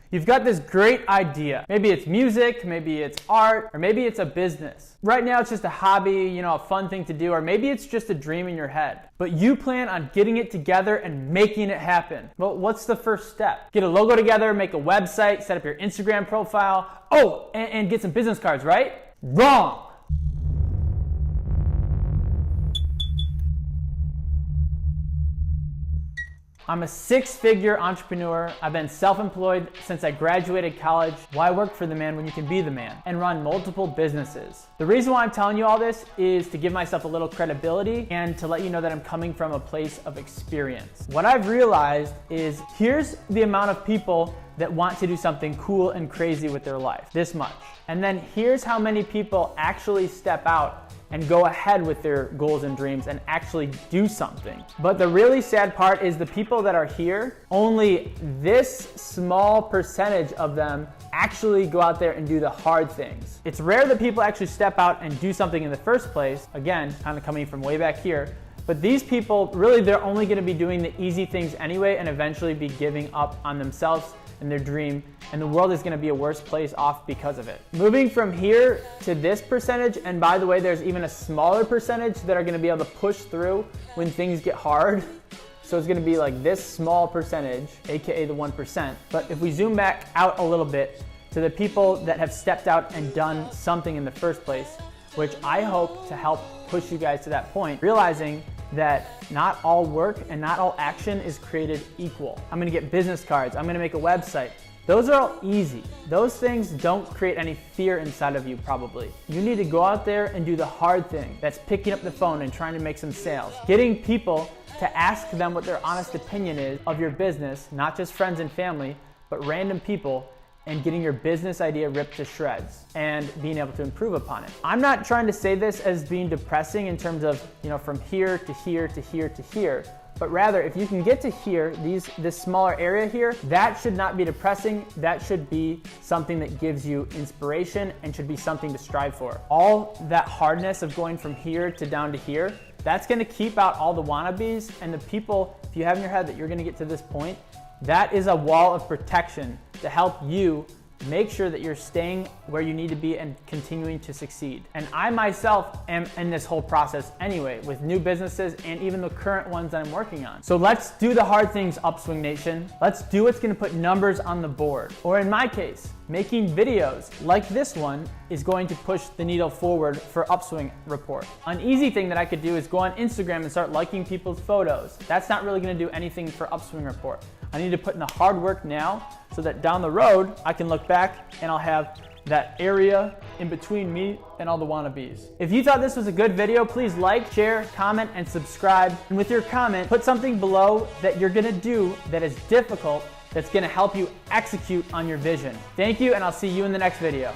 You've got this great idea. Maybe it's music, maybe it's art, or maybe it's a business. Right now it's just a hobby, a fun thing to do, or maybe it's just a dream in your head. But you plan on getting it together and making it happen. Well, what's the first step? Get a logo together, make a website, set up your Instagram profile. Oh, and get some business cards, right? Wrong! I'm a six-figure entrepreneur. I've been self-employed since I graduated college. Why work for the man when you can be the man? And run multiple businesses. The reason why I'm telling you all this is to give myself a little credibility and to let you know that I'm coming from a place of experience. What I've realized is here's the amount of people that want to do something cool and crazy with their life, this much. And then here's how many people actually step out and go ahead with their goals and dreams and actually do something. But the really sad part is the people that are here, only this small percentage of them actually go out there and do the hard things. It's rare that people actually step out and do something in the first place. Again, kind of coming from way back here. But these people, really, they're only gonna be doing the easy things anyway and eventually be giving up on themselves and their dream, and the world is gonna be a worse place off because of it. Moving from here to this percentage, and by the way, there's even a smaller percentage that are gonna be able to push through when things get hard. So it's gonna be like this small percentage, AKA the 1%. But if we zoom back out a little bit to the people that have stepped out and done something in the first place, which I hope to help push you guys to that point, realizing that not all work and not all action is created equal. I'm gonna get business cards, I'm gonna make a website. Those are all easy. Those things don't create any fear inside of you probably. You need to go out there and do the hard thing. That's picking up the phone and trying to make some sales. Getting people to ask them what their honest opinion is of your business, not just friends and family, but random people, and getting your business idea ripped to shreds and being able to improve upon it. I'm not trying to say this as being depressing in terms of, from here to here to here to here, but rather if you can get to here, this smaller area here, that should not be depressing. That should be something that gives you inspiration and should be something to strive for. All that hardness of going from here to down to here, that's gonna keep out all the wannabes and the people, if you have in your head that you're gonna get to this point, that is a wall of protection to help you make sure that you're staying where you need to be and continuing to succeed. And I myself am in this whole process anyway, with new businesses and even the current ones that I'm working on. So let's do the hard things, Upswing Nation. Let's do what's gonna put numbers on the board. Or in my case, making videos like this one is going to push the needle forward for Upswing Report. An easy thing that I could do is go on Instagram and start liking people's photos. That's not really gonna do anything for Upswing Report. I need to put in the hard work now so that down the road, I can look back and I'll have that area in between me and all the wannabes. If you thought this was a good video, please like, share, comment, and subscribe. And with your comment, put something below that you're gonna do that is difficult, that's gonna help you execute on your vision. Thank you, and I'll see you in the next video.